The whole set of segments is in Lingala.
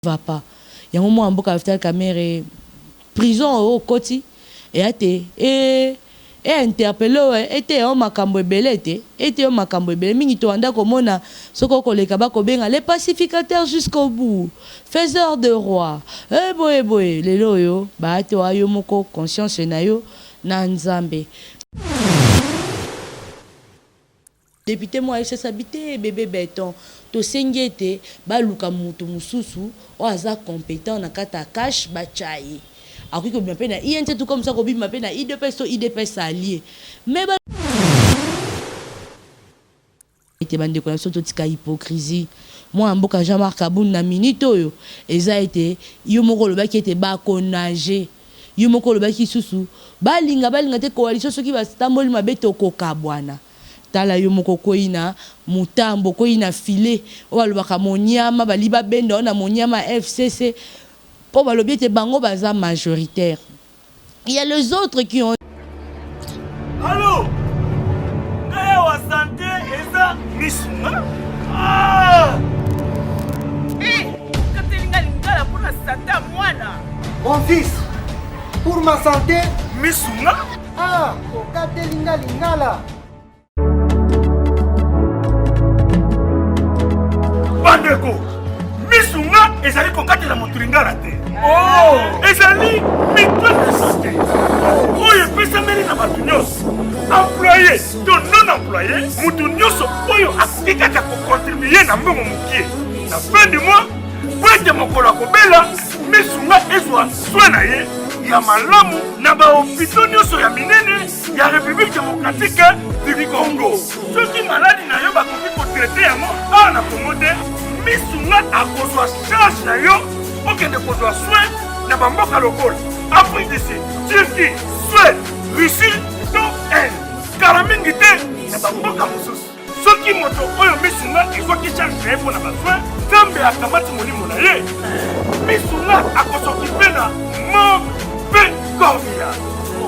va pas. Il y a un moment où la caméra prison au côté et a été et interpellé était un makambo belete était un makambo belete mingi to anda komona soko koleka ba kobenga les pacificateurs jusqu'au bout faiseurs de roi boy lelo yo ba to ayo moko conscience na yo na nzambe. Député moi c'est habité bébé béton to sengete ba luka mutu mususu o aza compétent na kata cash ba chai akuki ko bien na INT tout comme ça ko bi ma na IDPS allié mais ba été bande ko so to tika hypocrisie moi mboka Jean-Marc Kaboun na minute oyo eza été yo moko lo ba ki était ba konager yo moko lo ba ki susu ba linga te coalition soki ba stamboli mabeto ko kabwana tala yo moko koina mutambo koina filet o balobaka monyama baliba benda na monyama FCC po balobi te bango baza majoritaire. Il y a les autres qui ont allô kaya wa santé eza misuma ah katelinga lingala pour la santé mwana mon fils pour ma santé misuma ah katelinga lingala bandeko misunga ezali kokatela motu lingala te ezali mitwesante oyo epesameli na bato nyonso employé to non employé motu nyonso oyo akoki kaka kokontribue na mbongo mokie na fin du mois po ete mokolo akobela misunga ezwa swe na ye ya malamu na bahopito nyonso ya minene ya république démocratique du Congo. Soki maladi na yo bakoki kotraite yango awa na Congo te misunga akozwa charge na yo okende kozwa soin na bamboka lokola Afrique du Sud, Turquie, Suède, Russie to Inde kala mingi te na bamboka mosusu. Soki moto oyo misunga ezwaki charge na ye mpo na basoin nzambe akamati molimo na ye misunga akosokipe na mpe korbia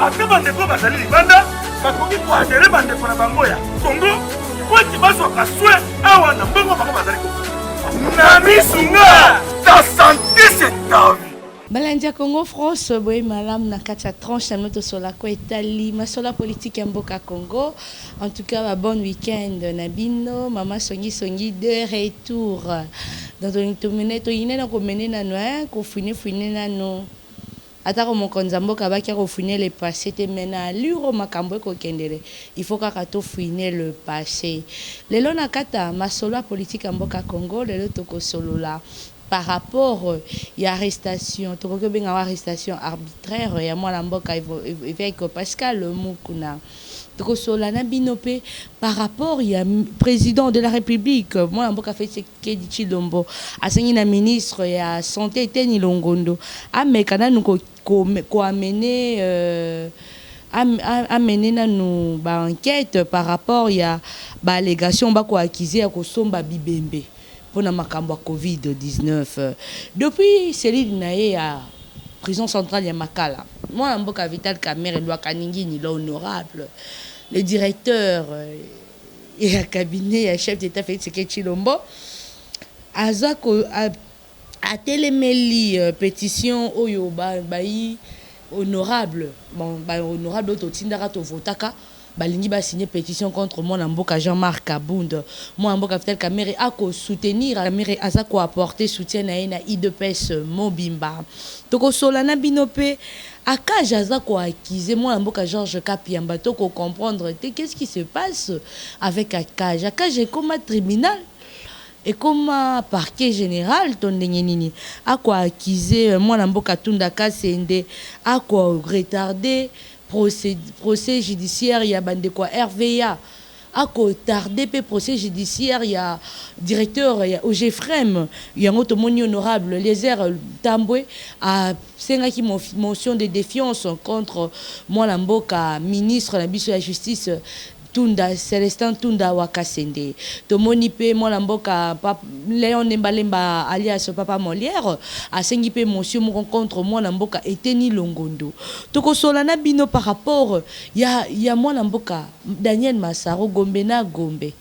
ate bandeko bazali libanda bakoki koadere bandeko na bango ya Congo po ete bazwaka soin awa na mbongo bango bazali na misunga ta santé c'est ta vie. Balandia Congo France boy malam na kati ya tranche na moto sola ko etali masola politique ya mboka Congo. En tout cas ba bon week-end na bino mama songi de retour dans ton minute ine na ko mener na no ko fouiner na no atako mokonza mboka ba ki ko fouiner le passé te mena luro makambo ko kendele il faut ka to fouiner le passé lelo na kata masola politique ya mboka Congo lelo to ko solola par rapport à arrestation, tu vois bien arrestation arbitraire, il y a moi l'amboka avec Pascal Mukuna. Tu vois Solana Binopé par rapport il y a président de la République, moi l'amboka fait c'est Kedichi Lombo, assigné la ministre et à santé Teni Longondo. Ah mais quand nous ko amener amener na nous ba enquête par rapport il y a ba allégation ba ko accuser à ko somba bibembe. Pour la makambo Covid-19. Depuis Céline Naé à prison centrale de Makala, moi, Mboka Vital Kamer et Loi Kaningini, l'honorable, le directeur et le cabinet, le chef d'État Félix Chilombo, a téléméli pétition Oyo Bayi honorable, honorable Totindara Tovotaka. Balingi ba signé pétition contre moi Mboka Jean-Marc Kabound moi Mboka Vital Kamerhe a ko soutenir Kamerhe aza ko apporter soutien na IDPS Mobimba toko solana binope aka jaza ko accuser moi Mboka Georges Kapiamba toko comprendre qu'est-ce qui se passe avec Akaj comme tribunal et comme parquet général ton nini a ko accuser moi Mboka Tunda Kasende a ko retarder procès judiciaire il y a bande quoi RVA à tardé pe procès judiciaire il y a directeur il y a OGFREM il y a un autre honorable Lézer Tamboué a sengaki motion de défiance contre moi Mboka ministre la biso la justice Tunda Célestin Tunda Wakasende tomoni pe moi Mboka Léon Nembalemba alias Papa Molière a sengi pe monsieur mon rencontre moi Mboka Eteni Longondo toko solana bino par rapport ya moi Mboka Daniel Massaro Gombe na Gombe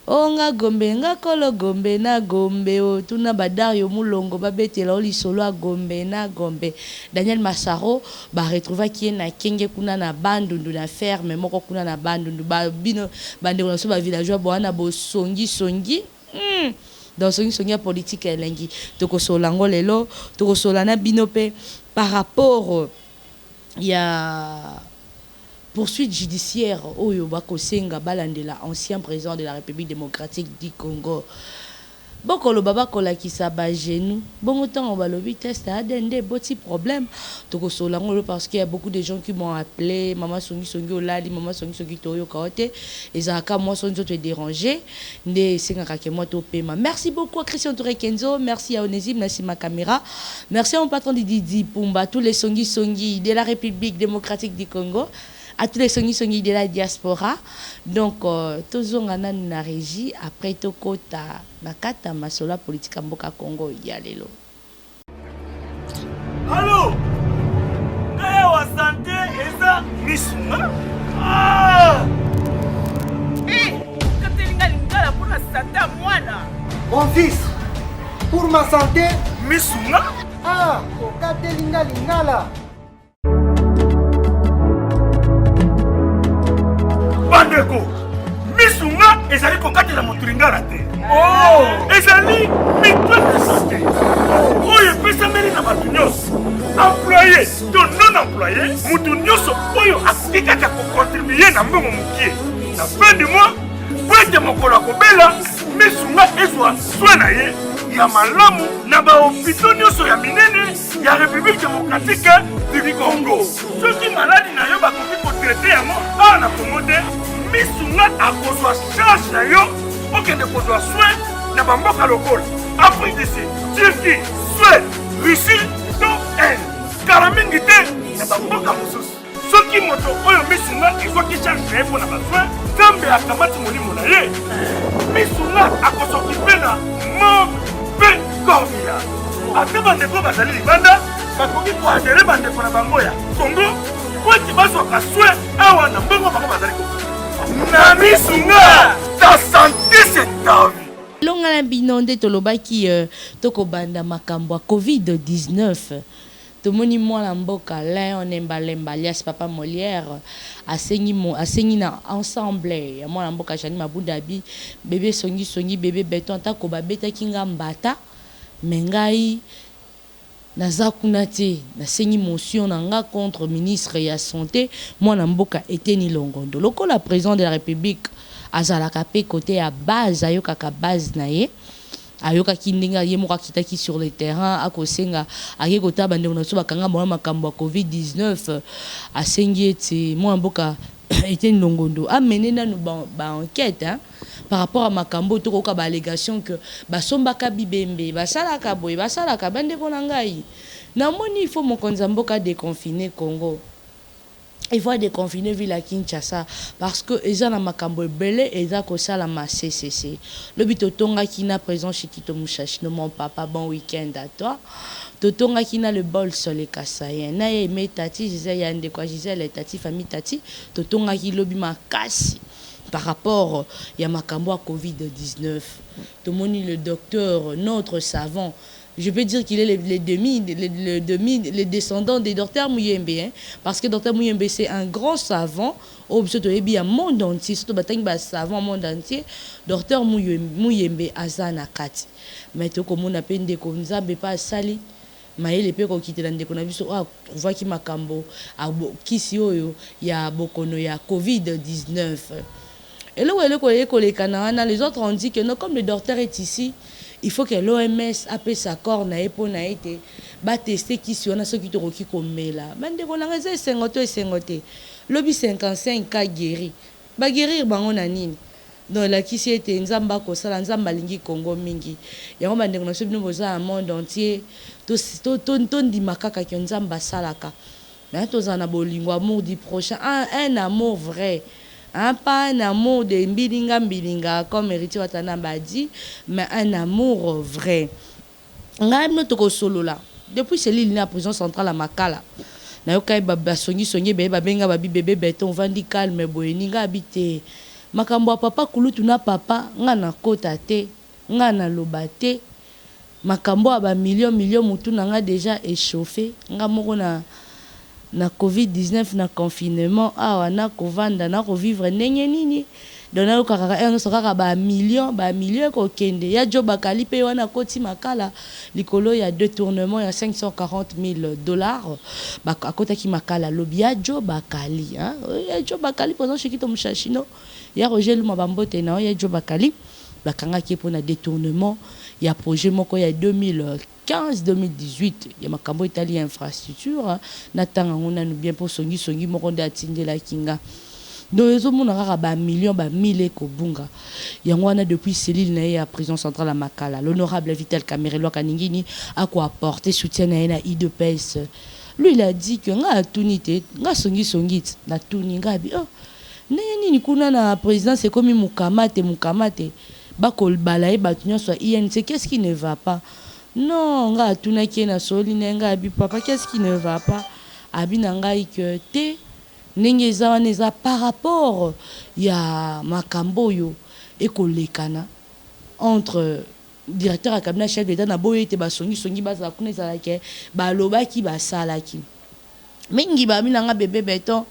Onga gombe nga kolo gombe na gombe o tuna badario mulongo babetela oli solo a gombe na gombe. Daniel Massaro ba retrouva qui na kenge kuna na bandundu na ferme moko kuna na bandundu ba bino bande na so ba villageois boana bo songi dans songi politique elengi toko solango lelo toko solana binope par rapport il y a poursuite judiciaire oyo bakosenga balandela ancien président de la République démocratique du Congo. Bokolo baba kola ki sa ba genou. Bon temps on va le test à dende petit problème. Toko solango parce qu'il y a beaucoup de gens qui m'ont appelé maman songi olali maman songi toyo kaote et ça ka moi songi te déranger ne senga ka moi to pema. Merci beaucoup à Christian Touré Kenzo, merci à Onésime Nassima Caméra. Merci à mon patron Didi Pumba, tous les songi de la République démocratique du Congo. À tous les songi de la diaspora. Donc, tous on a une régie. Après, tout kota nakata masola politique mboka Congo yalelo. Allô? Kaya wa santé eza misuma? Ah! Katelinga lingala pour la santé à mwana. Mon fils, pour ma santé. Misuma? Ah, Katelinga lingala. Bandeko, misunga ezali kokatela motu lingala te. Ezali mitwe de santé. Oyo epesameli na bato nyonso. Employé to non employé, motu nyonso oyo akoki kaka kocontribue na mbongo mokie. Na fin du mois, po ete mokolo akobela, misunga ezwa soin na ye ya malamu na bahopitau nyonso ya minene ya République démocratique du Congo. Soki maladi na yo bakoki kotraite yango awa na Congo te, misunga akozwa charge na yo okende kozwa soin na bamboka lokola Afrique du Sud, Turquie, Suède, Russie to Inde. Kala mingi te na bamboka mosusu. Soki moto oyo misunga ezwaki charge na ye mpo na basoin, Nzambe akamati molimo na ye, misunga akosokipe na mabe Gambia. Ate bandeko bazali libanda bakoki koadere bandeko na bango ya Congo po ete bazwaka soin awa na mbongo bango bazali kokoki. Na misunga ta santé c'est ta vie. Longa binonde tolobaki toko banda makambo COVID-19. Tomoni mwana mboka Léon Nembalemba alias Papa Molière asengi na ensemble ya mwana mboka Jani Mabudabi bébé songi bébé Beton tako babeta kinga mbata mengai naza kuna te nasengi motion na nga contre ministre ya santé mwana mboka Eteni Longondo lokola président de la République azalaka pe côté ya base ayokaka base na ye ayoka kindinga ye moka kitaki sur le terrain akosenga aye kota bande na so bakanga mona makambo ya COVID-19 asengi ete mwana mboka Eteni Longondo amené nanu ba enquête hein par rapport à makambo to koka ba allégation que basombaka bibembe basalaka boye basalaka bande ko ngai na moni il faut mokonza mboka déconfiner Congo. Il faut déconfiner ville à Kinshasa parce que eza na makambo belé eza ko sala ma CCC. Le bito tonga kina présent chez Tito Mouchachi mon papa bon week-end à toi. Totonga kina le bol sur les Kasayen. Na yeme tati Gisèle yande quoi Gisèle tati famille tati totonga ki lobi makasi par rapport ya makambo à COVID-19. Tomoni le docteur notre savant. Je peux dire qu'il est les descendants des docteurs Mouyembe, hein, parce que docteur Mouyembe c'est un grand savant, au monde entier, surtout un savant monde entier, docteur Mouyembe Azana Kati. Mais tout comme on appelle des comme ça, mais pas sali. Maël epé ko kitela ndeko na biso trouva ki makambo kisi oyo ya bokono ya COVID-19. Et là où les autres ont dit que non, comme le docteur est ici, il faut que l'OMS appelle sa corps na pour na été ba tester qui sur na ceux qui te roki comme là bande ko na ngeze 50 lobby 55 cas guéri ba guérir bango na nini donc la qui était nzamba ko sala nzamba lingi Congo mingi yango bande ko na so bino boza monde entier to ndi makaka ki nzamba salaka mais to za na bolingo amour du prochain un amour vrai. Pas un amour de mbilinga comme héritier watana badi, mais un amour vrai. Depuis c'est l'île la prison centrale à Makala. Na yokai baba songi bébé babenga babi bébé Beton vandi calme boye ninga habité makambo papa kulutu na papa nga na kota te nga na loba te makambo ba million mutu na nga déjà échauffé nga moko na COVID-19 na confinement awa na kovanda na vivre ndenge nini dona kaka ba million ko kende ya jo bakali pe wana koti makala likolo ya détournement ya $540,000 akota ki makala lobi ya jo bakali hein ya jo bakali pendant chez kito mushashino ya Roger Luma bambote na ya jo bakali bakanga ki pona détournement ya projet moko ya 2015-2018 ya makambo itali infrastructure na tanga ngona nous bien pour songi moko nda atindela kinga donc les hommes n'ont pas millions, mille kobunga. Yangwana depuis Céline na à prison centrale à Makala. L'honorable Vital Kamerhe Kaningini a quoi apporter soutien à IDPS. Lui il a dit que nga tunité, nga songi na tuni nga bi oh. Nini kuna na président c'est comme mukamate ba kol balaye batunyo soit INC qu'est-ce qui ne va pas? Non, nga tuna ki na soline nga bi papa qu'est-ce qui ne va pas? Abi nanga que te neza par rapport ya makambo yo ekolekana entre directeur à cabinet chef d'état na boye te basongi baza kuna ezalaki balobaki basalaki mingi ba minanga bébé béton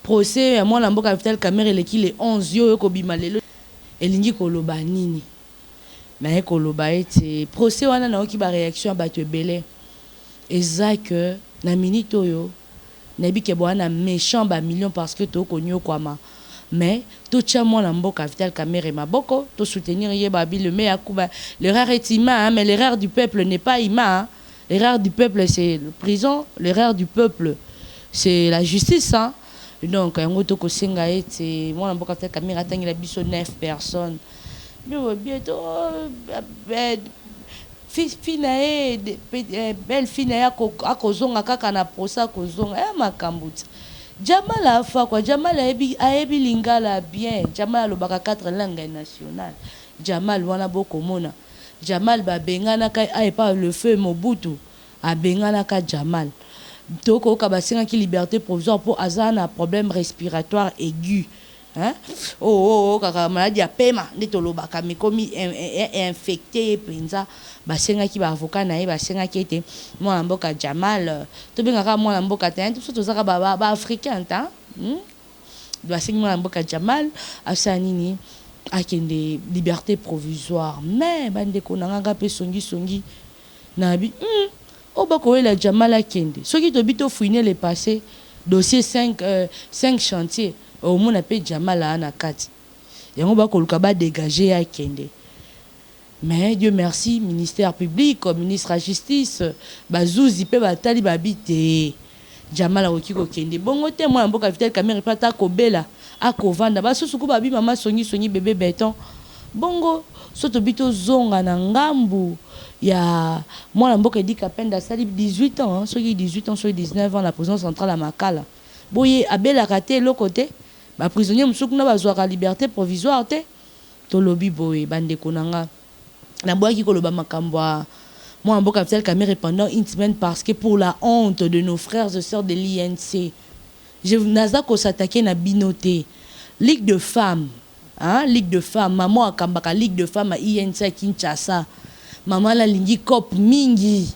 procès ya mwana mboka Vital Kamerhe eleki le 11 yo ekobima lelo elingi koloba nini mais koloba ete procès wana na oki ba réaction bato ebele eza que na minute oyo nabi ke bwana méchant ba million parce que to konyo kwama mais tout tient moi na mboka Vital Kamerhe maboko to soutenir ye babi le meilleur kuba l'erreur est humain hein, mais l'erreur du peuple n'est pas humain hein. L'erreur du peuple c'est la prison, l'erreur du peuple c'est la justice hein. Donc yango to ko senga ete moi na mboka Vital Kamerhe atangi la biso 9 personnes bientôt belle fille ya akozonga kaka na prosa kozonga ya makambuta Jamal afa kwa Jamal ayebi lingala bien Jamal alobaka 4 langues nationales Jamal wana bokomona Jamal babengana ka pas le feu Mobutu abengana ka Jamal toko ka basenga ki liberté provisoire pour azana problème respiratoire aigu hein kaka maladie ya pema ndetolobaka mikomi infecté penza basenga ki ba avocat na ye basenga ki ete mwana mboka Jamal to bengaka mwana mboka te tout surtout zaka ba africain ta basenga mwana mboka Jamal asanini akende liberté provisoire mais bande konanga pe songi na bi obako la Jamal akende soki to bito fouiner les passés dossier 5 chantiers au monde appelle Jamal na kati yango ba koluka ba dégager akende. Mais Dieu merci, ministère public, ministre de la justice, bazouzi pe batali babite. Jamal okiko kende. Bongo te moi mboka Vital Kamerhe pata kobela akovanda basusuku babi mama songi bébé béton. Bongo soto bito zonga na ngambu ya moi mboka dit kapenda sali 18 ans, soki 18 ans, soki 19 ans la prison centrale à Makala. Boye abela raté le côté ba prisonnier musuku na bazwa liberté provisoire te. To lobi boye bande konanga. Na boaki koloba makambwa moi mboka Vital Kamerhe pendant une semaine parce que pour la honte de nos frères et sœurs de l'INC je naza ko s'attaquer na binoté ligue de femmes hein ligue de femmes maman akambaka ligue de femmes à INC à Kinshasa maman la lingi cop mingi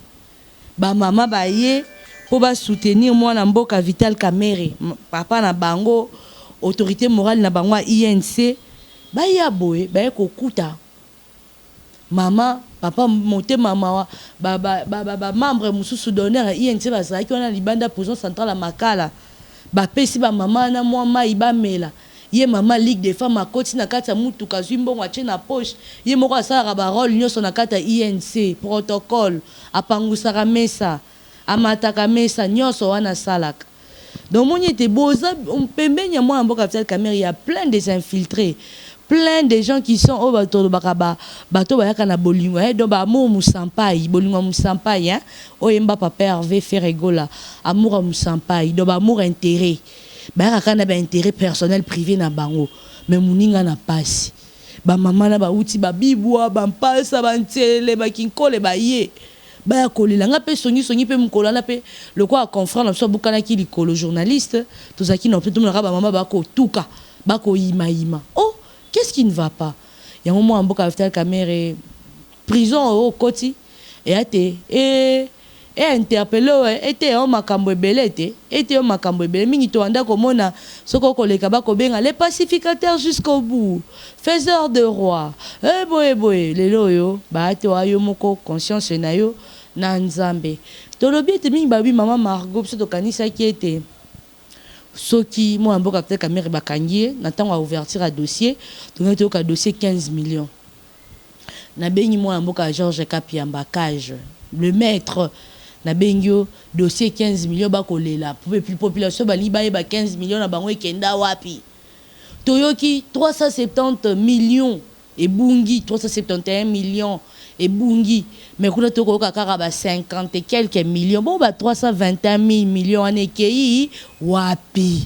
ba mama ba ye pour ba soutenir moi na mboka Vital Kamerhe papa na bango autorité morale na bango INC ba ya boye ba ko kuta maman papa monté maman membre mususu d'honneur INC bazaki wana libanda prison centrale à Makala ba pesi ba maman na moi mai ba mela ye maman ligue des femmes a koti na kata mutu kazwimbo ngwache na poche ye moko asala ba rôle nyoso na kata INC protocole apangusaka mesa amataka mesa nyoso wana salaka donc moni était boza pembenya moi mboka Vital Kamerhe il y a plein des infiltrés plein de gens qui sont au bateau bateau bayaka na bolingo donc ba amour musampai bolingo musampai hein oyemba papa Hervé Ferregola amour musampai donc ba amour intérêt bayaka na ba intérêt personnel privé na bango mais muninga na pasi ba mama na ba uti ba bibwa ba mpasa ba ntele ba kinkole ba ye ba kolela nga pe songi pe mukola na pe le quoi confrère na so bukana ki likolo journaliste tozaki na pe tout ba mama ba ko tuka bako ima. Oh, qu'est-ce qui ne va pas? Il y a un moment où Vital Kamerhe prison au Koti et a été interpellé était un makambo ebele était un makambo ebele mingi to anda komona soko koleka bako benga les pacificateurs jusqu'au bout, faiseurs de roi. Boy lelo yo ba to ayo moko conscience na yo na nzambe. Tolobi te mingi babi maman Margot so to kanisa ki était soki moi mboka Vital Kamerhe bakangie na tango ouverture à dossier to ka dossier 15 millions. Na bengi moi mboka Georges Kapiamba Cage le maître na bengio dossier 15 millions bakolela population bali ba 15 millions na bango ekenda wapi toyoki 370 millions et bungi 371 millions et bungi mais kuna toko kaka ba 50 et quelques millions bon ba 321 millions en ekei wapi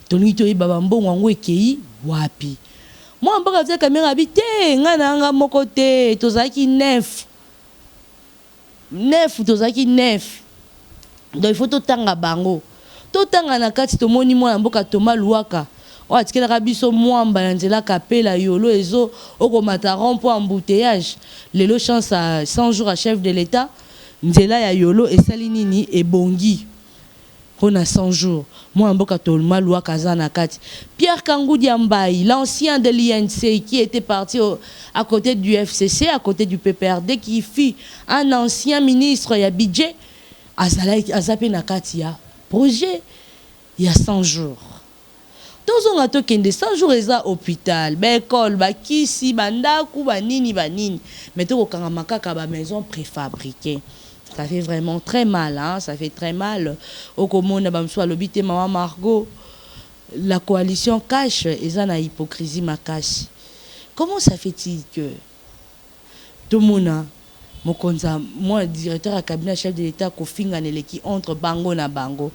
toni toyi baba mbongo ngo ekei wapi moi mboka Vital Kamerhe habité ngana nga moko te tozaki neuf tozaki neuf. Donc il faut tout tanga bango. Tout tanga na kati to moni mwana mboka Thomas Luaka. O atikela kabiso mwamba na nzela kapela yolo ezo okomata rompo embouteillage. Lelo chance à 100 jours à chef de l'État. Nzela ya yolo esali nini ebongi. Pona 100 jours. Moi mboka Thomas Luaka za na kati. Pierre Kangoudi Ambaï, l'ancien de l'INC qui était parti à côté du FCC, à côté du PPRD, qui fut un ancien ministre ya budget, Azapé Nakatia, projet, il y a 100 jours. Tous on a toqué 100 jours et ça hôpital, école, kisi, bandaku, banini. Mais tout au Kangamaka, kaba maison préfabriquée. Ça fait vraiment très mal, hein? Ça fait très mal. Au Komona, Bamswa, l'obité, Maman Margot, la coalition cache, et ça n'a hypocrisie ma cache. Comment ça fait-il que tout le monde, moi, directeur à cabinet chef de l'État, Kofi Nganele, qui entre bango na bango,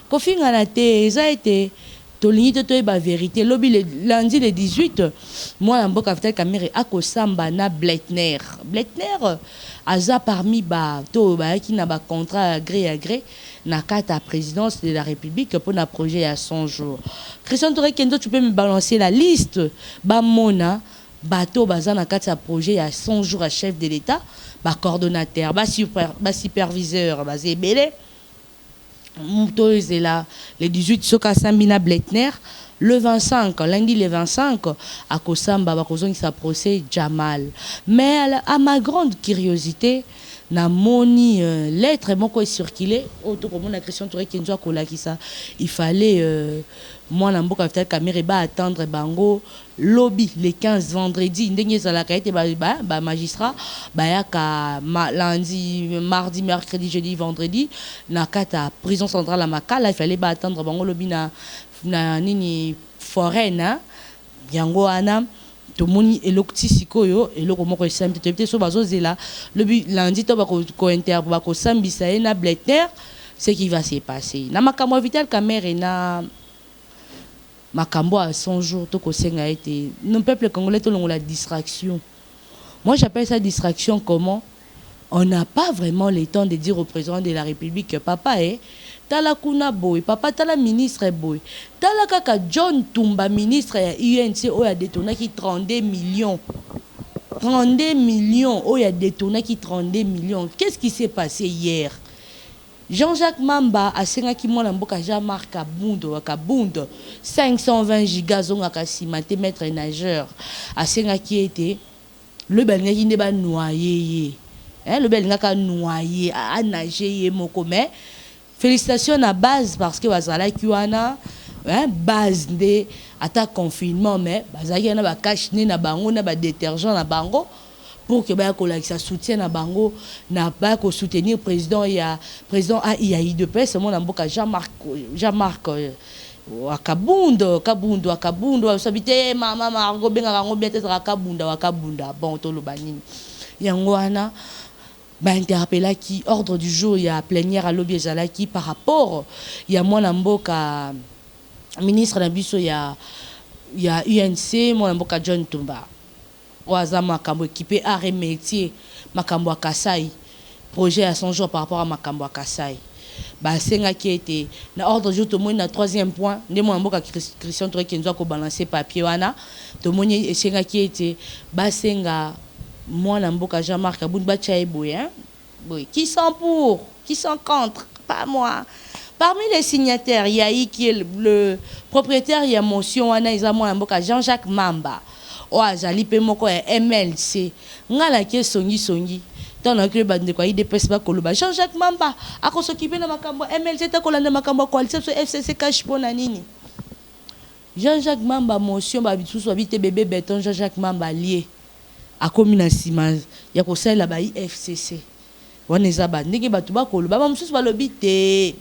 Kofi Nganate, ça a été. Tolini to ba vérité lobi lundi le 18 moi en mboka Vital Kamerhe akosamba na Bletner aza parmi ba to ba qui na ba contrat gré à gré na kata présidence de la République pour un projet à 100 jours. Christian Touré Kendo, tu peux me balancer la liste ba mona bateau baza na kata projet à 100 jours à chef de l'État, ba coordonnateur, ba superviseur, ba zébélé. Là, le 18, Soka Sambina Bletner, le 25, lundi le 25, à Kosamba, Bakozon qui procès Jamal. Mais à ma grande curiosité, na moni lettre mon quoi circulé auto comme la Christian Touré Kenzo kola qui ça il fallait moi na mboka Vital Kamerhe ba attendre bango lobby le 15 vendredi ndenge za la kaite ba magistrat ba yaka lundi mardi mercredi jeudi vendredi na kata prison centrale à Makala il fallait ba attendre bango lobby na nini foraine yango ana tomoni elokti sikoyo eloko moko esambi te so bazozela le lundi to bako inter bako sambisa na Bletner ce qui va se passer na makambo Vital Kamerhe na makambo à 100 jours to ko senga été non peuple congolais to la distraction. Moi j'appelle ça distraction. Comment on n'a pas vraiment le temps de dire au président de la République que papa tala kuna boy papa tala ministre boy tala kaka John Tumba ministre ya UNC o ya détourné qui 32 millions o ya détourné qui 32 millions. Qu'est-ce qui s'est passé hier? Jean-Jacques Mamba a sengaki mwana mboka Jean-Marc Kabundo 520 gigas on a casimaté maître nageur a sengaki était le belngaki ne ba noyer le belngaka noyer a nager moko mais félicitations à base parce que bazala kiwana base de attaque confinement mais bazaki na ba cache na bango na ba détergent na bango pour que ba ko ça soutien na bango na ba ko soutenir président a de presse mon mboka Jean-Marc Kabundo sabité mama Margot benga rango bien être Kabunda bon to lo banini yango wana ba interpellé qui ordre du jour il y a plénière à lobby ezalaki par rapport il y a mwana mboka ministre na biso ya UNC mwana mboka John Tumba oaza makambo équipé art et métier makambo Kasai projet à 100 jours par rapport à makambo Kasai basenga qui était na ordre jour to na troisième point ndé mo mboka Christian Touré qui nous a ko balancer papier wana to moni esenga qui était basenga moi na mboka Jean-Marc Aboun ba chaeboy hein boy qui sont pour qui sont contre pas moi. Parmi les signataires il y a qui est le propriétaire il y a motion wana isa moi na mboka Jean-Jacques Mamba o azali pe moko ya MLC ngala ke songi dans le bande quoi il dépasse pas koloba Jean-Jacques Mamba ako s'occuper na makambo MLC ta kolanda makambo coalition FCC cash pona nini Jean-Jacques Mamba motion ba bitu so bité bébé béton Jean-Jacques Mamba lié a commune sima ya ko sala ba FCC wana za ba ndenge batu ba koloba ba mususu ba lobité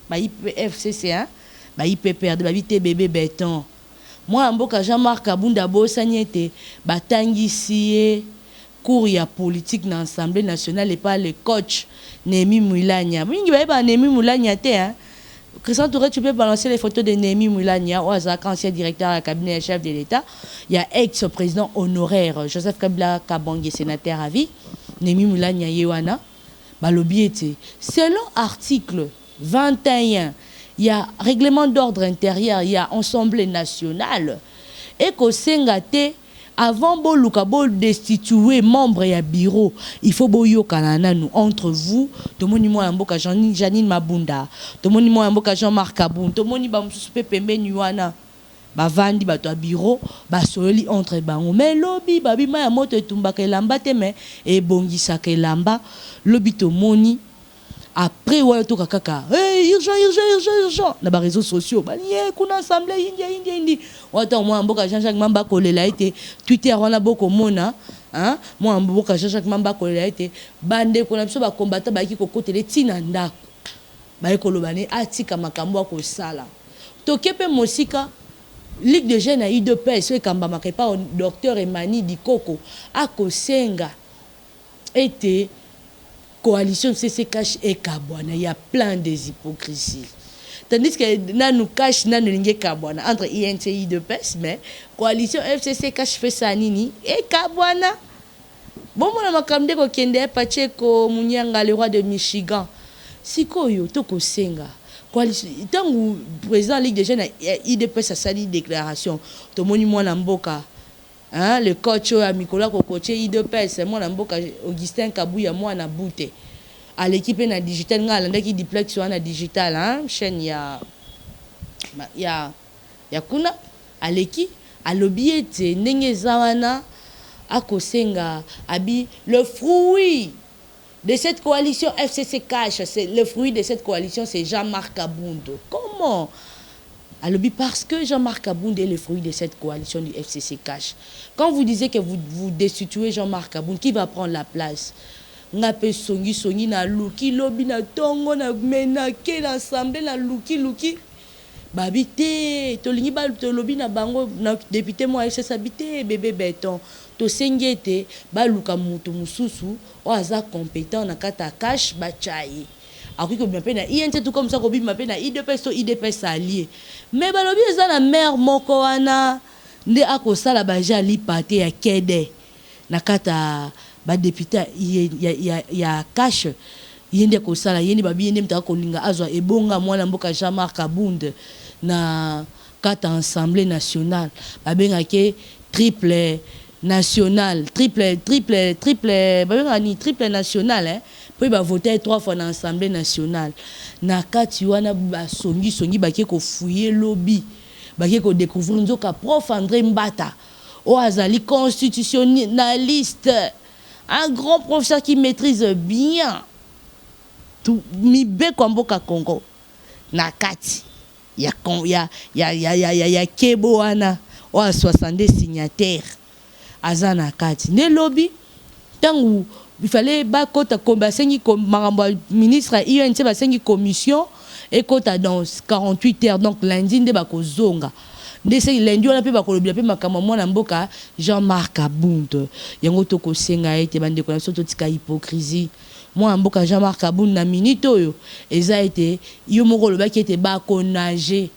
ba FCC hein ba IPPR de ba bité bébé béton moi mboka Jean-Marc Abunda bosanyete batangisi cours ya politique dans l'Assemblée nationale et pas le coach Némi Moulania. Mingi ba Némi Moulania te hein. Christian Touré tu peux balancer les photos de Némi Moulania ou Azaka ancien directeur du cabinet chef de l'État. Il y a ex-président honoraire Joseph Kabila Kabange sénateur à vie. Némi Moulania yewana balobi ete selon article 21 il y a règlement d'ordre intérieur, il y a Assemblée nationale et que sengate avant de destituer membre ya bureau, il faut boyo kanana nous entre vous, to moni mo mboka Janine Mabunda, to moni mo mboka Jean-Marc Aboun, to moni ba musupe pembe nywana. Ba vandi ba to bureau, ba soli entre bango. Mais lobby ba bima ya moto etumbaka elamba te mais e bongisa ke lamba, lobby to moni après ouais to kaka urgent na ba réseaux sociaux ba lié kuna assemblée indi wata moi mboka Jean-Jacques Mamba kolela été Twitter wana boko mona hein moi mboka Jean-Jacques Mamba kolela été bande ko na biso ba combattant ba ki ko kotele tina ndako ba ekolobane atika makambo ko sala to kepe mosika Ligue de jeunes a eu de paix ce kamba makepa docteur Emani Dikoko akosenga était coalition CC Cash et Kabwana, il y a plein des hypocrisies. Tandis que nous cash nanu linge Kabwana entre INCI de PES, mais coalition FCC Cash fait ça nini et Kabwana. Bon mon makamde ko kende Pacheco Munyanga le roi de Michigan. Sikoyo toko senga. Coalition tangu président Ligue des jeunes IDPS a sali déclaration. To moni mo na mboka. Hein, le coach à Nicolas Kokoche IDPS moi na mboka Augustin Kabuya moi na bouté à l'équipe na digital ngala qui diplex sur na digital hein chaîne ya kuna à l'équipe à l'obiete ndenge zawana akosenga abi le fruit de cette coalition FCC Cash c'est le fruit de cette coalition c'est Jean-Marc Abound. Comment? Alors, parce que Jean-Marc Abound est le fruit de cette coalition du FCC Cash. Quand vous disiez que vous destituez Jean-Marc Abound, qui va prendre la place? Ngape songi na luki lobi na tongo na menake na assemblée na luki babité to lingi ba to lobi na bango na député moi FCC habité bébé béton to sengete ba luka mutu mususu o aza compétent na kata Cash ba chai. Après que bien peine INT tout comme ça ko bima peine IDPS allié mais balobi eza na mère moko wana nde akosala baja li pate ya kede na kata ba député ya Cash yende kosala yende babi yende mtaka kolinga azwa ebonga mwana mboka Jean-Marc Abound na kata Assemblée nationale babenga ke triple national triple national hein puis va voter 3 fois dans l'Assemblée nationale na kati wana ba songi ba ko fouiller lobby ba ko découvrir nzoka prof André Mbata o azali constitutionnaliste un grand professeur qui maîtrise bien tout mibe komboka Congo na kati ya kebo wana o 62 signataires azana kati ne lobby tangu il fallait ba kota komba sengi makambo ministre INC ba sengi commission et kota dans 48 heures donc lundi nde ba kozonga ndese lundi on a pe ba kolobia pe makambo mwana mboka Jean-Marc Abound yango to ko senga ete bande ko so to tika hypocrisie moi mboka Jean-Marc Abound na minute oyo eza ete yo moko loba ki ete ba konager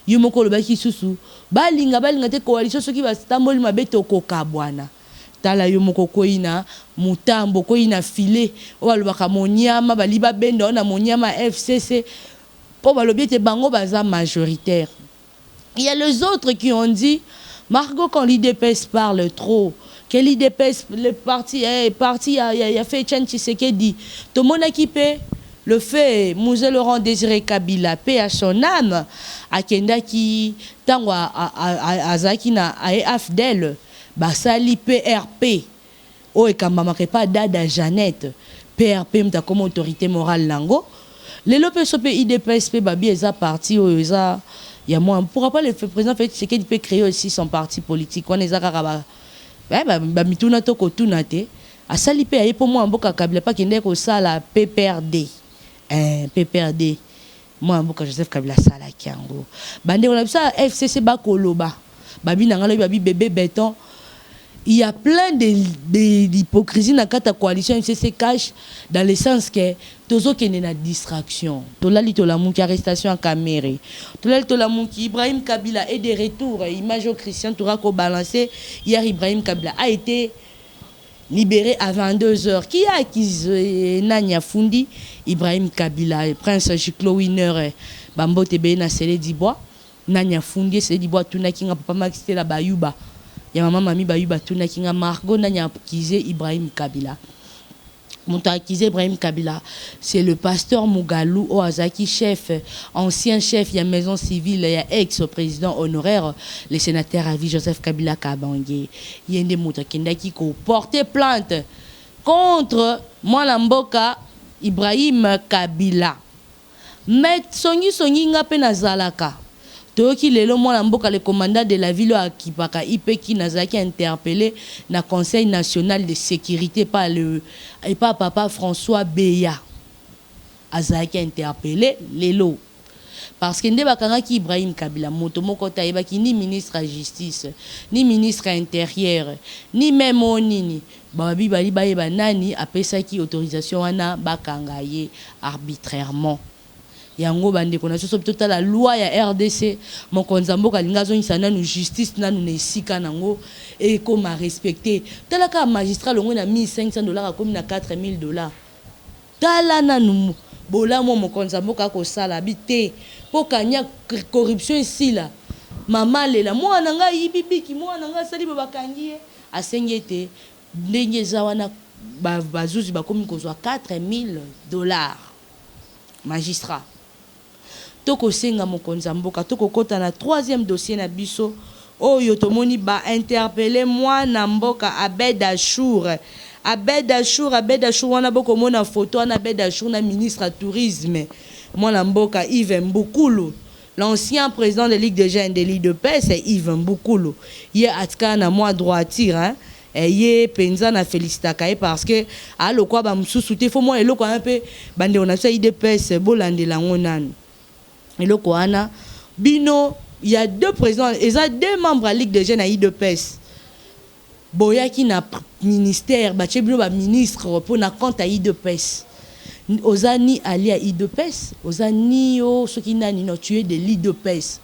yo moko loba ki susu balinga te coalition soki ba tamboli mabeto ko kabwana tala yo moko koina mutambo koina filet o balobaka monyama baliba benda na monyama FCC pour le bango baza majoritaire. Il y a les autres qui ont dit, Margot, quand l'IDPS parle trop, que l'IDPS, le parti a fait Tchan Tshisekedi, tout le monde a équipé. Le fait, Mouzé Laurent Désiré Kabila, paix à son âme, à Kenda qui, tango à Zakina, à Afdel, Basali PRP, oh et Kambama pas Dada Jeannette, PRP, m'ta comme autorité morale lango. Les LOPSOP IDPSP, Babi, ils ont parti, il y a moins. Pourquoi pas le président fait ce qu'il peut créer aussi son parti politique, on est à mituna to kotuna te asali pe aye pour moi mboka Kabila pas kende ko sala PPRD PPRD moi mboka Joseph Kabila sala kiango bande on a ça FCC ba koloba babi nangalo babi bébé béton. Il y a plein d'hypocrisie dans la coalition FCC cache dans le sens que tozo qui est na distraction. Tolali tolamou qui arrestation en caméra. Tolali tolamou qui Ibrahim Kabila est de retour. Image au Christian Tourako balancé. Hier Ibrahim Kabila a été libéré à 22h. Qui a accusé Nanya Fundi? Ibrahim Kabila, prince Jiklo winner Bambo Tebe na Sele Dibois. Nanya Fundi Sele Dibois tuna kinga papa Max la Bayuba. Il y a maman mami Bayuba tuna kinga Margot Nanya accusé Ibrahim Kabila. Mon accusé Ibrahim Kabila, c'est le pasteur Mougalou Oazaki, chef, ancien chef, il y a maison civile, il y a ex-président honoraire, le sénateur à vie Joseph Kabila Kabangé. Il y a des moutons qui ont porté plainte contre Mwalamboka Ibrahim Kabila. Mais Songi Ngape Nazalaka. Toki lelo mwana mboka le commandant de la ville à Kipaka Ipeki Nazaki interpellé na Conseil national de sécurité par papa François Beya. Azaki interpellé lelo parce que ndeba kanga ki Ibrahim Kabila moto moko taïba ki ni ministre à justice ni ministre à intérieur ni même onini babi bali ba nani apesa ki autorisation wana bakanga ye arbitrairement. Yango bande kona so tota la loi ya RDC mon konzambo kalinga zo nisana nu justice nanu ne sika nango et comme à respecter tala ka magistrat longo na $1,500 comme na $4,000 tala nanu bola mo mon konzambo ka ko sala bité po kanya corruption ici là mama lela mo nanga yibibiki mo nanga sali bakangi asengete ndenge zawana bazuzi bakomi kozwa $4,000 magistrat. Toko senga mokonza mboka toko kota na troisième dossier na biso oyo tomoni ba interpeller moi na mboka Abed Achour wana boko mona photo na Abed Achour na ministre à tourisme moi na mboka Yves Mbukulu l'ancien président de Ligue des jeunes de l'IDPS c'est Yves Mbukulu ye atka na moi droiture hein ye penza na félicitaka parce que alo kwa ba msusu te fo moi eloko un peu bande on a ça IDPS bolandela ngonani. Et le Koana, Bino, il y a deux présidents, il y a deux membres à la Ligue des jeunes à IDPS. Boya qui n'a ministère, Bachebino ba ministre pour na compte à IDPS. Ozani ali à IDPS, Ozani o ceux qui n'a ni tué de l'IDPS.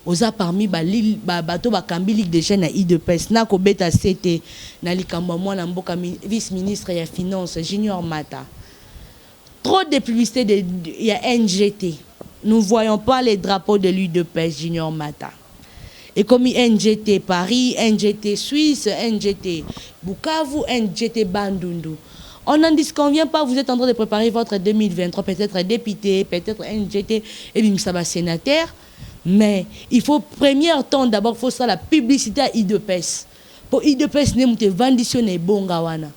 Oza parmi bato bakambi Ligue des jeunes à IDPS. Na ko beta CT na likambo moi na mboka vice-ministre ya finance Junior Mata. Trop de publicité il y a NGT. Nous ne voyons pas les drapeaux de l'UDPS Junior Mata. Et comme NGT Paris, NGT Suisse, NGT Bukavu, NGT Bandundu. On n'en disconvient pas, vous êtes en train de préparer votre 2023, peut-être député, peut-être NGT, et bien ça va sénateur. Mais il faut, premier temps, d'abord, il faut ça la publicité à IDPS. Pour IDPS, nous avons venditionné Bongawana.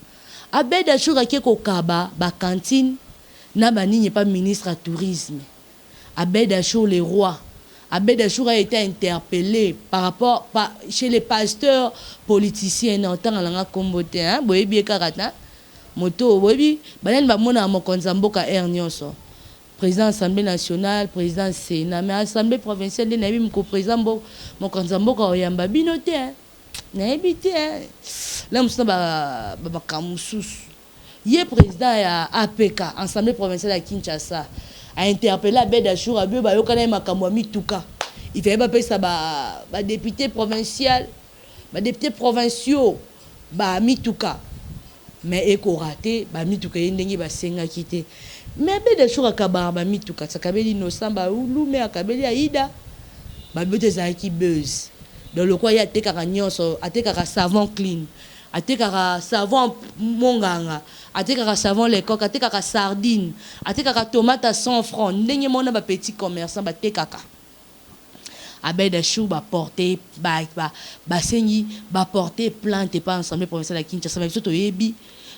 Abed Achour qui est au Kaba, la cantine, n'a pas ministre à tourisme. Abed Achour le roi. Abed Achour a été interpellé par rapport chez les pasteurs politiciens en tant que comboté hein boyebi karata moto boyebi banen ba mona mokonza mboka ernyoso président assemblée nationale président sénat mais assemblée provinciale de nabi mko président mokonza mboka oyamba binote hein na ebité hein là musna ba kamusus yé président ya APK assemblée provinciale à Kinshasa a interpellé Abed Achour a bio ba yokana makamwa mituka il fait pas ça ba député provincial ba député provinciaux ba mituka mais eko raté ba mituka ndenge ba senga kité mais abeda jour akabara ba mituka sakabeli no samba ulume akabeli aida ba bete za ki buzz dans le quoi ya tekaka nyonso atekaka savon clean atekaka savon monganga atekaka savon les coques atekaka sardine atekaka tomate à 100 francs ndenge mona ba petit commerçant ba tekaka abeda chou ba porter ba sengi ba porter plainte pas ensemble provincial à Kinshasa mais surtout yebi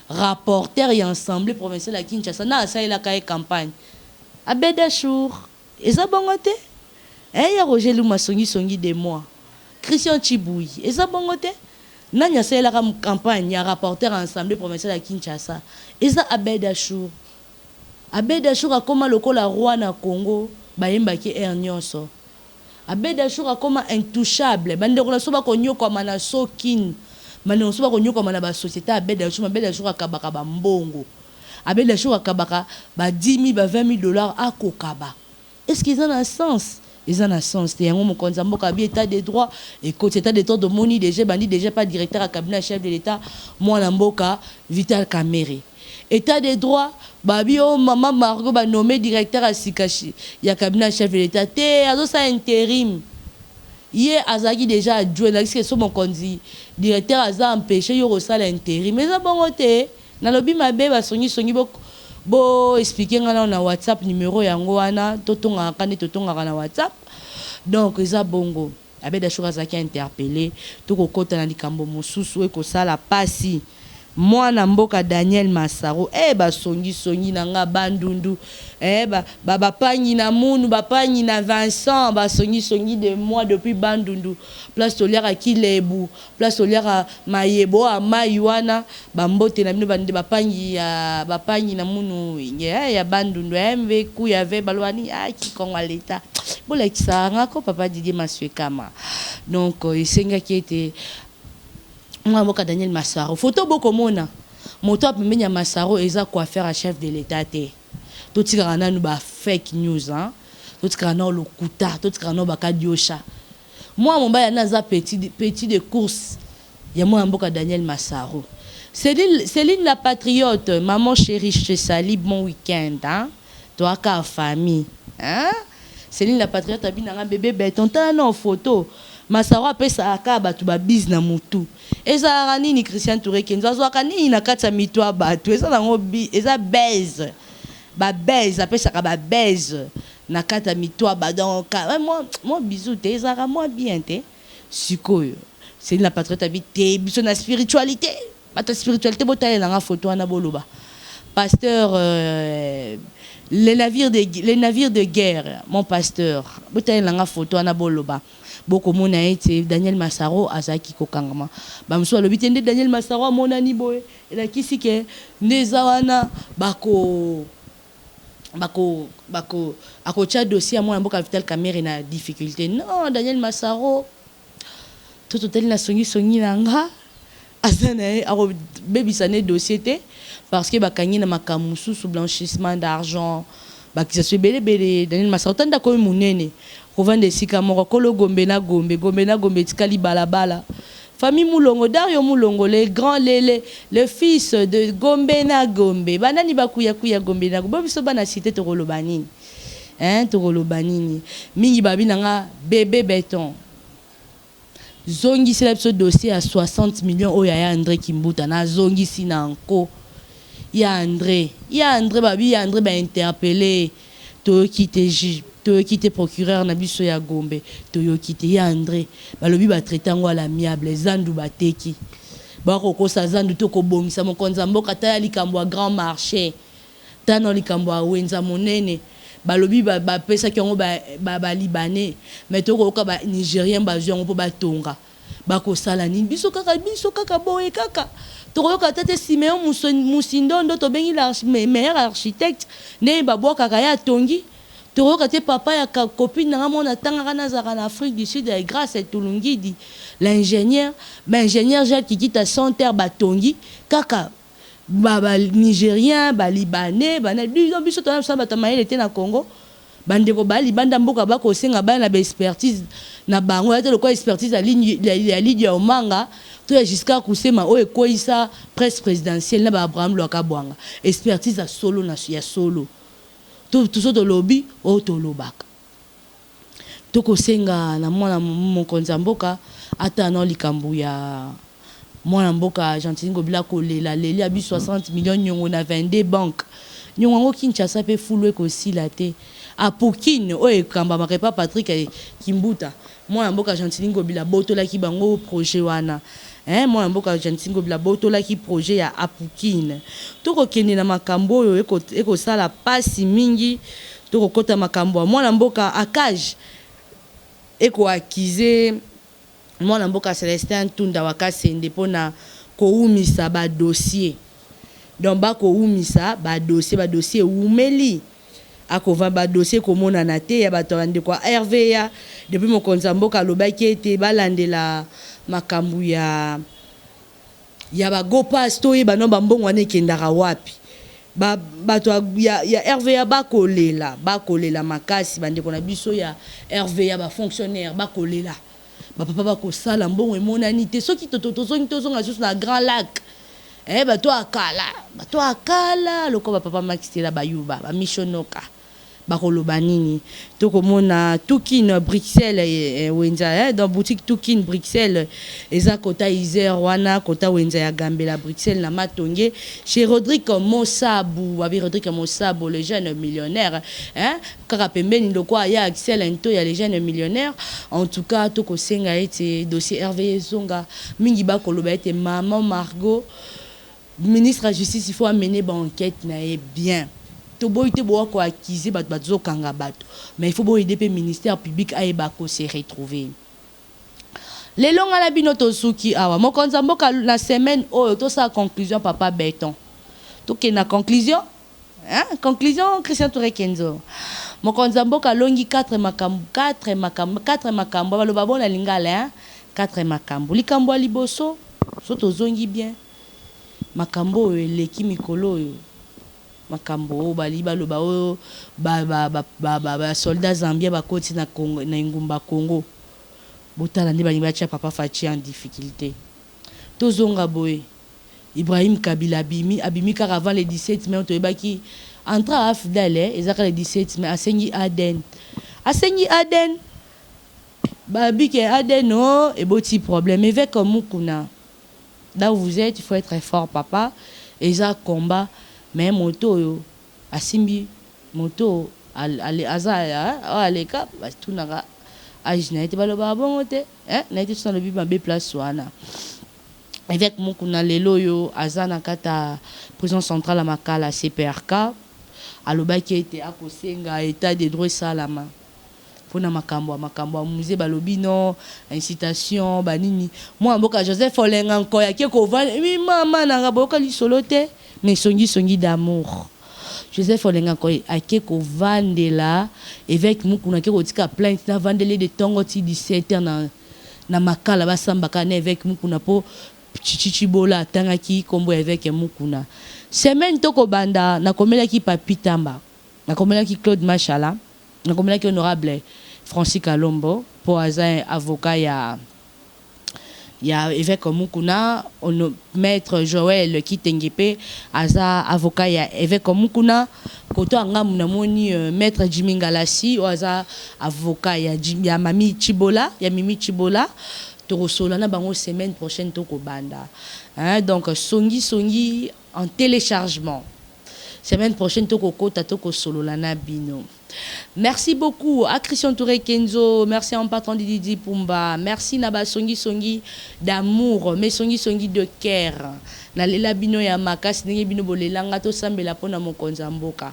rapporteur et ensemble provincial à Kinshasa na ça il a cahier campagne abeda chou eza bongote ya Roger Luma songi de moi Christian Chiboui eza bongote nanya ça il a campagne ya rapporteur ensemble provincial à Kinshasa eza abeda chou a comme lokola roi na Congo bayemba ki air nyonso abeda chou a comme intouchable bande ko so ba ko nyoko mana sokin mano so ba ko nyoko mana ba société abeda chou akabaka ba mbongo abeda chou akabaka ba 10 000 ba 20 000 $ akokaba est-ce qu'ils ont un sens ils ont un sens c'est un homme konza mboka bi état de droit et côté état de droit de moni déjà bandi déjà pas directeur à cabinet chef de l'état moi na mboka Vital Kamerhe état de droit babio maman Margot ba nommé directeur à Sikashi ya cabinet chef de l'état té azo ça intérim hier azaki déjà adjoint là que so mon konzi directeur aza empêché yo rosala intérim mais ça bon côté na lobi mabe ba songi bo expliquer ngana na WhatsApp numéro yango wana totonga na WhatsApp donc eza bongo abeda chou azaki interpellé toko kota na likambo mosusu e ko sala pasi mwana mboka Daniel Massaro ba songi nanga bandundu bapanyi na munu bapanyi na Vincent ba songi de moi depuis bandundu place toliaka Kilebu place toliaka Mayebo a Maywana bambote na bino bande bapanyi na munu ya bandundu MV ku ya ve balwani ki Kongo leta bola kisanga ko papa Didier Maswekama donc isenga qui était moi moka Daniel Massaro photo boko mona moto apemenya Massaro eza coiffeur à chef de l'état té tout tika na nu ba fake news hein tout tika na lokuta tout tika na ba kadiosha moi mon ba na za petit de course ya moi mboka Daniel Massaro Céline la patriote maman chérie je te salue bon week-end hein toi ka famille hein Céline la patriote abinanga bébé béton ta na photo Massaro apesa aka batu ba business mutu eza nini Christian Touré kenzo azwaka nini na kati ya mitwa batu eza nango eza baise ba baise apesa ka ba baise na kati ya mitwa ba donc moi bisou te eza moi bien te sikoyo c'est la patriote habité biso na spiritualité bata spiritualité botale na photo na boloba pasteur les navires de guerre mon pasteur botale na photo na boloba boko mona ete Daniel Massaro azaki kokangama bamso alobi tende Daniel Massaro monani boye ela kisike neza wana bako akocha dossier mwana mboka Vital Kamerhe na difficulté non Daniel Massaro toto teli na songi nanga azana aro bebisa ne dossier te parce que bakangi na makamusu sous blanchissement d'argent bakisa se belé Daniel Massaro tanda ko munene kovande sika moko kolo gombe na gombe tikali balabala famille Mulongo Dario Mulongo le fils de Gombe na Gombe banani bakuya Gombe na Gombe biso bana cité tokolobanini mingi babi nanga bébé béton zongi c'est le dossier à 60 millions oya ya André Kimbuta na zongi sinanko ya André babi ya André ba interpellé to quitter procureur na biso ya Gombe to yo quitter ya André balobi ba traiter ngo à l'amiable zandu bateki ba kokosa zandu to ko bongisa mokonza mboka ta ya likambo grand marché ta no likambo wenza monene balobi ba pesa ki ngo ba libanais mais to ko ba nigérien ba zo ngo ba tonga ba ko sala ni biso kaka boye kaka to ko ka tete Simeon Musindo to bengi la meilleur architecte ne ba boka kaka ya tongi te papa ya copine na mona tanga na zara en Afrique du Sud grâce à Tulungidi l'ingénieur Jacques qui quitte à son terre batongi kaka ba nigérien ba libanais ba na biso to na ba maïle était na Congo bande ko ba libanda mboka ba ko senga ba na ba expertise na bango ya te le quoi expertise la ligne ya omanga to jusqu'à kusema o ekoisa presse présidentielle na ba Abraham Lwakabwanga expertise à solo na ya solo tout ça de lobby au tolobaka toko senga na mwana mokonzi mboka ata na likambo ya mwana mboka Gentili Ngobila kolela leli abi 60 millions nyongo na 22 banques nyongo Kinshasa pe fulwe ko sila te apokine oye kamba makepa Patrick Kimbuta mwana mboka Gentili Ngobila botola ki bango projet wana mwana mboka Gentili Ngobila botola ki projet ya apokine toko kende na makambo oyo eko sala pasi mingi toko kota makambo mwana mboka akage eko akize mwana mboka Celestin Tunda wakasende pona koumisa ba dossier donc ba koumisa ba dossier umeli akova ba dossier komona na te ya bato bande kwa RVA depuis mokonzi mboka lobaki ete balandela makambu ya ba go pass to yeba no bambongo wana ekendaka wapi bato ya RVA bakolela makasi bande kona biso ya RVA ba fonctionnaire bakolela papa bakosala mbongo emonani te soki tozonga susu na Grand Lac bato akala loko papa Maxitela bayuba ba missionoka bakoloba nini tokomona Tukine Bruxelles wenza dans boutique Tukine Bruxelles eza kota Isère wana kota wenza ya Gambela Bruxelles na Matonge chez Rodrigue Mosabu le jeune millionnaire kaka pembeni ndoko ya Axel Nto ya les jeunes millionnaires en tout cas tokosenga ete dossier RVA zonga mingi bakoloba ete maman Margot ministre de la justice il faut amener ba enquête na bien to boite bo ko accuser bato kanga bato mais il faut aider le ministère public à ebako se retrouver les longs à la binoto suki awa mokonza mboka la semaine oyo to sa conclusion papa Béton to ke na conclusion conclusion Christian Touré Kenzo mokonza mboka longi 4 makambo baloba bona lingala 4 makambo likambo liboso so to zongi bien makambo eleki mikolo yo makambo bali baloba o ba soldats zambiens bakoti na Congo na ngumba Congo botala ndi bali bacha papa Fachi en difficulté tozonga boye Ibrahim Kabila abimi car avant le 17 mai to ebaki entra afdale ezaka le 17 mai asengi Aden babike Aden no et boti problème avec mukuna là où vous êtes il faut être très fort papa et ça combat mais moto yo asimbi moto aleka bastunaka ajina ete baloba bongo te na ete sona lobi mabe place wana avec mokuna lelo yo azana kata prison centrale Makala CPRK alobaki ete akosenga état de droit salama pona makambo musée balobi non incitation banini moi mboka Joseph Olenga nko yake ko vana mi mama nanga boka lisolo te mais songi d'amour Joseph Olenga nko yake ko vandela évêque mukuna ke ko tika plainte na vandele de tongo ti 17 ans na Makala basamba kana évêque mukuna po chichibola tangaki kombo évêque mukuna semaine toko banda na komela ki papitamba na komela ki Claude Machala na komela ki honorable Francis Kalombo pour un avocat ya évêque mukuna maître Joël Kitengepe aza avocat ya évêque mukuna koto ngamu na moni maître Jimmy Ngalasi aza avocat ya Mimi Chibola torosola na bango semaine prochaine toko banda donc songi en téléchargement semaine prochaine toko kota toko solo na bino. Merci beaucoup à Christian Touré Kenzo, merci en patron de Didi Pumba, merci Naba songi d'amour, mais songi de cœur. Na lela bino ya makasi ndenge bino bolelanga to sambela pona mokonza mboka.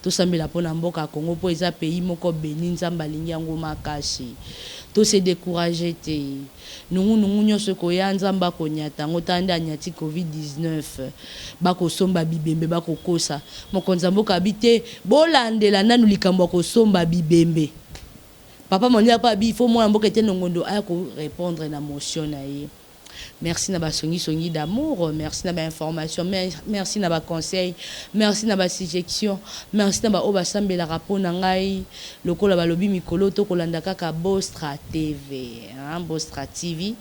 To sambela pona mboka Congo po eza pays moko béni nzamba lingi yango makasi. To se décourager te. Nungu nyonso koya nzamba konyata ngotanda anyati COVID-19 bako somba bibembe bako kosa mokonza mboka habité bolandela nanu likambo ko somba bibembe papa monia pa bi faut moi mboka teno ngondo aya ko répondre na motion na ye. Merci na ba songi d'amour, merci na ba information, merci na ba conseil, merci na ba suggestion, merci na ba oba sambela rapona ngai lokola balobi mikolo to kolanda kaka Bostra TV, Bostra TV.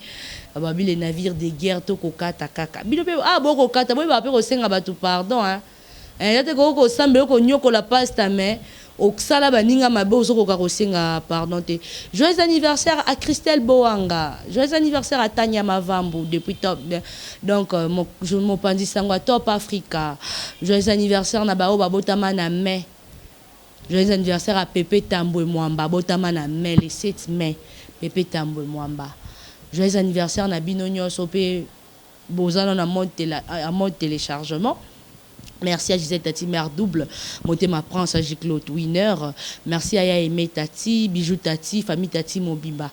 Babi les navires de guerre to kokata kaka. Bino pe boko kata boy ba pe ko senga ba tout pardon yate ko sambe ko nyoko la pasta mais oksala baninga mabe ozokoka kosenga pardon te. Joyeux anniversaire à Christelle Boanga, joyeux anniversaire à Tanya Mavambu depuis top donc je m'opandi sango à Top Africa, joyeux anniversaire na bao babotama na mai, joyeux anniversaire à Pepe Tambwe Mwamba botama na mai le 7 mai, Pepe Tambwe Mwamba, joyeux anniversaire na bino nyonso pe bozana na mode téléchargement. Merci à Gisèle Tati, mère double. Monté ma prince à J-Claude Winner. Merci à Yaémé Tati, Bijou Tati, famille Tati Mobimba.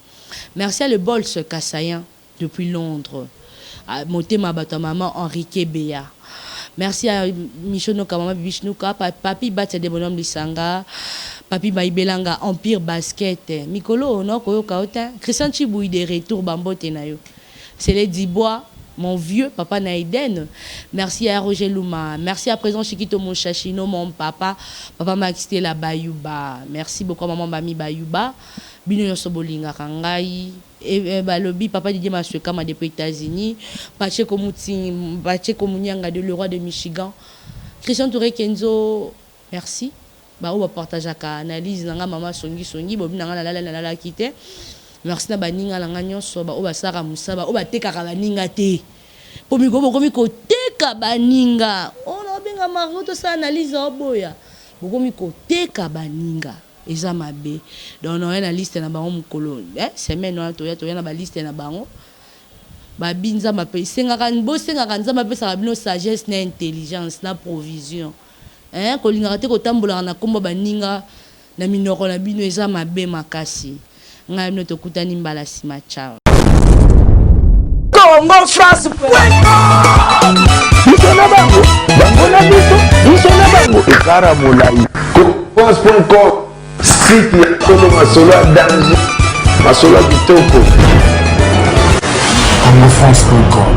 Merci à le Bols Kassayan depuis Londres. Monté ma bateau maman Enrique Béa. Merci à Michonoka, maman Bishnuka, papi Batia de Bonhomme Lissanga, papi Baibelanga, Empire Basket. Mikolo, non, Koyo Kaota. Christian Chiboui de retour Bambo Tenayo. C'est les Dibois. Mon vieux papa Naïden, merci à Roger Louma, merci à présent Chiquito Mouchachino, mon papa Maxitela Bayuba, merci beaucoup maman Bami Bayuba, Bino Sobolinga Kangai, et Balobi, papa Didier Masuekama depuis États-Unis, Pacheco Mounianga de le roi de Michigan, Christian Touré Kenzo, merci, on va partager la analyse, maman Songi, Bobi Nanga quitté. Merci na baninga la ngagnon soba o basara musaba o bateka baninga te po miko ko teka baninga ona benga maroto sa analyse oboya boko miko teka baninga eza mabe donc on a na liste na bango mukolo semaine on to ya na ba liste na bango ba binza mape senga kan bo senga kan za mape sa bino sagesse na intelligence na provision ko linga te ko tambola na komba baninga na minoko na bino eza mabe makasi. Congo France France.com site ya Kolo Masolo danger Masolo kitoko. Congo France.com